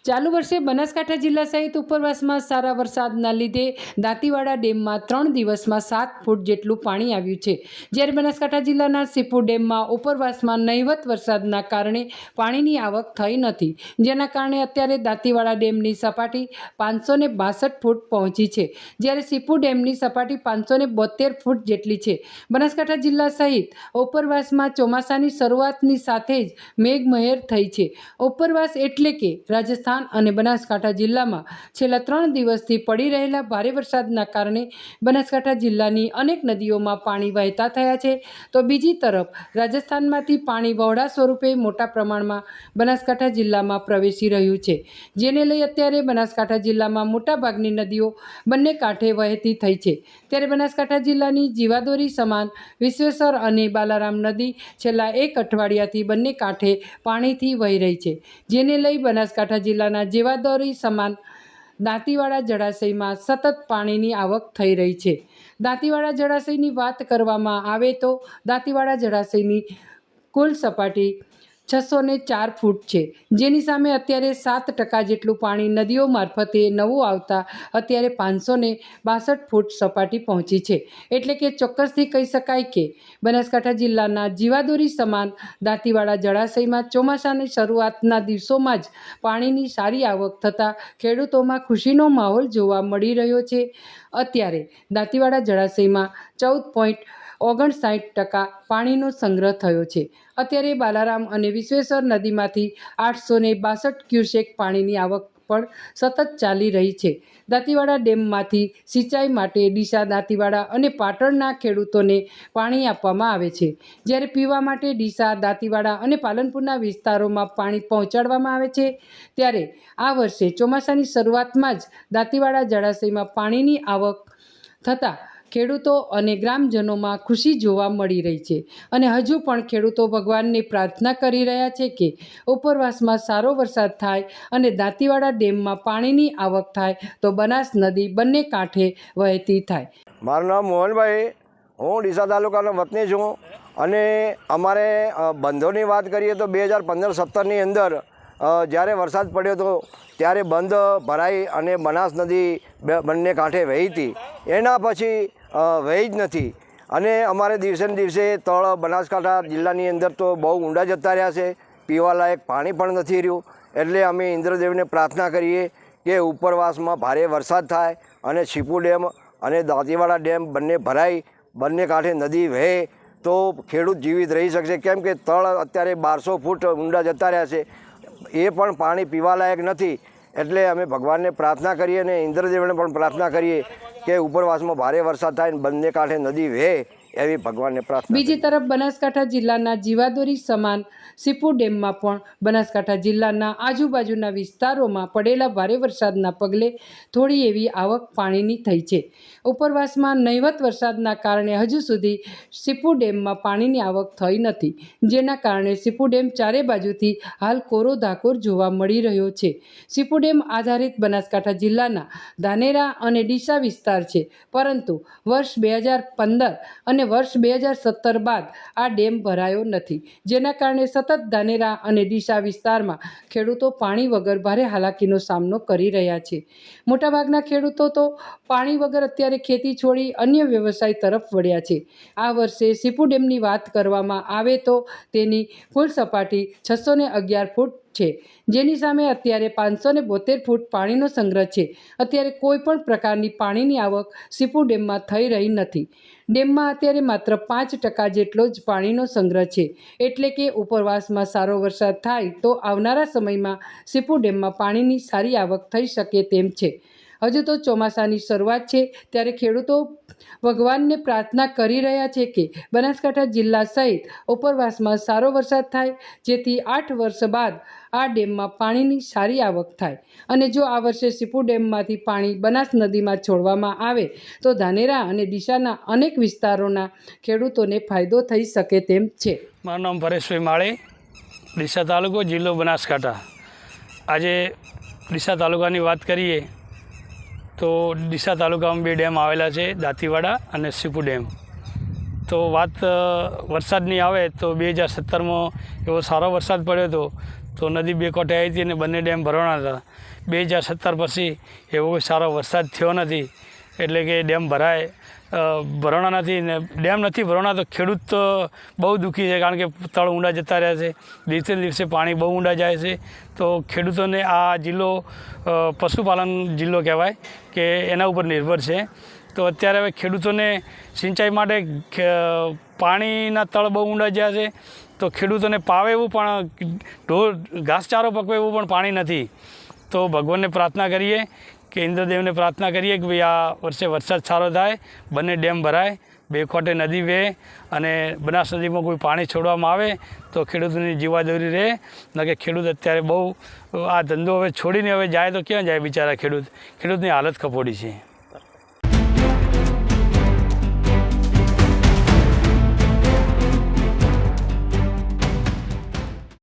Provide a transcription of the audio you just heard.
ચાલુ વર્ષે બનાસકાંઠા જિલ્લા સહિત ઉપરવાસમાં સારા વરસાદના લીધે દાંતીવાડા ડેમમાં 3 દિવસમાં 7 ફૂટ જેટલું પાણી આવ્યું છે। જ્યારે બનાસકાંઠા જિલ્લાના સિપુ ડેમમાં ઉપરવાસમાં નહીવત વરસાદના કારણે પાણીની આવક થઈ નથી, જેના કારણે અત્યારે દાંતીવાડા ડેમની સપાટી 562 ફૂટ પહોંચી છે, જ્યારે સિપુ ડેમની સપાટી 572 ફૂટ જેટલી છે। બનાસકાંઠા જિલ્લા સહિત ઉપરવાસમાં ચોમાસાની શરૂઆતની સાથે જ મેઘમહેર થઈ છે। ઉપરવાસ એટલે કે રાજસ્થાન અને બનાસકાંઠા જિલ્લામાં છેલ્લા 3 દિવસથી પડી રહેલા ભારે વરસાદના કારણે બનાસકાંઠા જિલ્લાની અનેક નદીઓમાં પાણી વહેતા થયા છે, તો બીજી તરફ રાજસ્થાનમાંથી પાણી વહોડા સ્વરૂપે મોટા પ્રમાણમાં બનાસકાંઠા જિલ્લામાં પ્રવેશી રહ્યું છે, જેને લઈ અત્યારે બનાસકાંઠા જિલ્લામાં મોટાભાગની નદીઓ બંને કાંઠે વહેતી થઈ છે। ત્યારે બનાસકાંઠા જિલ્લાની જીવાદોરી સમાન વિશ્વેશ્વર અને બાલારામ નદી છેલ્લા 1 અઠવાડિયાથી બંને કાંઠે પાણીથી વહી રહી છે, જેને લઈ બનાસકાંઠા જિલ્લાના જીવાદોરી સમાન દાંતીવાડા જળાશયમાં સતત પાણીની આવક થઈ રહી છે। દાંતીવાડા જળાશયની વાત કરવામાં આવે તો દાંતીવાડા જળાશયની કુલ સપાટી 604 ફૂટ છે, જેની સામે અત્યારે 7% જેટલું પાણી નદીઓ મારફતે નવું આવતા અત્યારે 562 ફૂટ સપાટી પહોંચી છે। એટલે કે ચોક્કસથી કહી શકાય કે બનાસકાંઠા જિલ્લાના જીવાદોરી સમાન દાંતીવાડા જળાશયમાં ચોમાસાની શરૂઆતના દિવસોમાં જ પાણીની સારી આવક થતાં ખેડૂતોમાં ખુશીનો માહોલ જોવા મળી રહ્યો છે। અત્યારે દાંતીવાડા જળાશયમાં 14.59% પાણીનો સંગ્રહ થયો છે। અત્યારે બાલારામ અને વિશ્વેશ્વર નદીમાંથી 862 ક્યુસેક પાણીની આવક પણ સતત ચાલી રહી છે। દાંતીવાડા ડેમમાંથી સિંચાઈ માટે ડીસા, દાંતીવાડા અને પાટણના ખેડૂતોને પાણી આપવામાં આવે છે, જ્યારે પીવા માટે ડીસા, દાંતીવાડા અને પાલનપુરના વિસ્તારોમાં પાણી પહોંચાડવામાં આવે છે। ત્યારે આ વર્ષે ચોમાસાની શરૂઆતમાં જ દાંતીવાડા જળાશયમાં પાણીની આવક થતાં ખેડૂતો અને ગ્રામજનોમાં ખુશી જોવા મળી રહી છે, અને હજુ પણ ખેડૂતો ભગવાનને પ્રાર્થના કરી રહ્યા છે કે ઉપરવાસમાં સારો વરસાદ થાય અને દાંતીવાડા ડેમમાં પાણીની આવક થાય તો બનાસ નદી બંને કાંઠે વહેતી થાય। મારું નામ મોહનભાઈ, હું ડીસા તાલુકાનો વતની છું, અને અમારે બંધોની વાત કરીએ તો 2015-17ની અંદર જ્યારે વરસાદ પડ્યો હતો ત્યારે બંધ ભરાઈ અને બનાસ નદી બંને કાંઠે વહી હતી। એના પછી વહી જ નથી, અને અમારે દિવસે ને દિવસે તળ બનાસકાંઠા જિલ્લાની અંદર તો બહુ ઊંડા જતા રહ્યા છે, પીવાલાયક પાણી પણ નથી રહ્યું। એટલે અમે ઇન્દ્રદેવને પ્રાર્થના કરીએ કે ઉપરવાસમાં ભારે વરસાદ થાય અને સિપુ ડેમ અને દાંતીવાડા ડેમ બંને ભરાઈ બંને કાંઠે નદી વહે તો ખેડૂત જીવિત રહી શકશે, કેમ કે તળ અત્યારે 1200 ફૂટ ઊંડા જતા રહ્યા છે, એ પણ પાણી પીવાલાયક નથી। એટલે અમે ભગવાનને પ્રાર્થના કરીએ અને ઇન્દ્રદેવને પણ પ્રાર્થના કરીએ કે ઉપરવાસમાં ભારે વરસાદ થાય અને બંને કાંઠે નદી વહે એવી ભગવાનને પ્રાર્થના। બીજી તરફ બનાસકાંઠા જિલ્લાના જીવાદોરી સમાન સિપુ ડેમમાં પણ બનાસકાંઠા જિલ્લાના આજુબાજુના વિસ્તારોમાં પડેલા ભારે વરસાદના પગલે થોડી એવી આવક પાણીની થઈ છે। ઉપરવાસમાં નહીવત વરસાદના કારણે હજુ સુધી સિપુ ડેમમાં પાણીની આવક થઈ નથી, જેના કારણે સિપુ ડેમ ચારે બાજુથી હાલ કોરો ધાકોર જોવા મળી રહ્યો છે। સિપુ ડેમ આધારિત બનાસકાંઠા જિલ્લાના ધાનેરા અને ડીસા વિસ્તાર છે, પરંતુ વર્ષ 2015 અને વર્ષ 2017 બાદ આ ડેમ ભરાયો નથી, જેના કારણે સતત ધાનેરા અને ડીસા વિસ્તારમાં ખેડૂતો પાણી વગર ભારે હાલાકીનો સામનો કરી રહ્યા છે। મોટાભાગના ખેડૂતો તો પાણી વગર અત્યારે ખેતી છોડી અન્ય વ્યવસાય તરફ વળ્યા છે। આ વર્ષે સિપુ ડેમની વાત કરવામાં આવે તો તેની કુલ સપાટી 611 ફૂટ છે, જેની સામે અત્યારે 572 ફૂટ પાણીનો સંગ્રહ છે। અત્યારે કોઈ પણ પ્રકારની પાણીની આવક સિપુ ડેમમાં થઈ રહી નથી। ડેમમાં અત્યારે માત્ર 5% જેટલો જ પાણીનો સંગ્રહ છે, એટલે કે ઉપરવાસમાં સારો વરસાદ થાય તો આવનારા સમયમાં સિપુ ડેમમાં પાણીની સારી આવક થઈ શકે તેમ છે। હજુ તો ચોમાસાની શરૂઆત છે, ત્યારે ખેડૂતો ભગવાનને પ્રાર્થના કરી રહ્યા છે કે બનાસકાંઠા જિલ્લા સહિત ઉપરવાસમાં સારો વરસાદ થાય, જેથી 8 વર્ષ બાદ આ ડેમમાં પાણીની સારી આવક થાય, અને જો આ વર્ષે સિપુ ડેમમાંથી પાણી બનાસ નદીમાં છોડવામાં આવે તો ધાનેરા અને ડીસાના અનેક વિસ્તારોના ખેડૂતોને ફાયદો થઈ શકે તેમ છે। મારું નામ પરેશભાઈ માળી, ડીસા તાલુકો, જિલ્લો બનાસકાંઠા। આજે ડીસા તાલુકાની વાત કરીએ તો ડીસા તાલુકામાં 2 ડેમ આવેલા છે, દાંતીવાડા અને સિપુ ડેમ। તો વાત વરસાદની આવે તો 2017માં એવો સારો વરસાદ પડ્યો હતો, તો નદી બે કોઠે આવી હતી અને બંને ડેમ ભરવાના હતા. 2017 પછી એવો કોઈ સારો વરસાદ થયો નથી, એટલે કે ડેમ ભરવાના નથી ને ડેમ નથી ભરવાના તો ખેડૂત તો બહુ દુઃખી છે, કારણ કે તળ ઊંડા જતા રહ્યા છે, દિવસે દિવસે પાણી બહુ ઊંડા જાય છે. તો ખેડૂતોને આ જિલ્લો પશુપાલન જિલ્લો કહેવાય કે એના ઉપર નિર્ભર છે. તો અત્યારે હવે ખેડૂતોને સિંચાઈ માટે પાણીના તળ બહુ ઊંડા ગયા છે, તો ખેડૂતોને પાવે એવું પણ ઘાસચારો પકવે એવું પણ પાણી નથી. તો ભગવાનને પ્રાર્થના કરીએ કે ઇન્દ્રદેવને પ્રાર્થના કરીએ કે ભાઈ આ વર્ષે વરસાદ સારો થાય, બંને ડેમ ભરાય, બે કોઠે નદી વહે અને બનાસ નદીમાં કોઈ પાણી છોડવામાં આવે તો ખેડૂતોની જીવાદોરી રહે. ન કે ખેડૂત અત્યારે બહુ આ ધંધો હવે છોડીને હવે જાય તો ક્યાં જાય બિચારા ખેડૂતની હાલત કફોડી છે.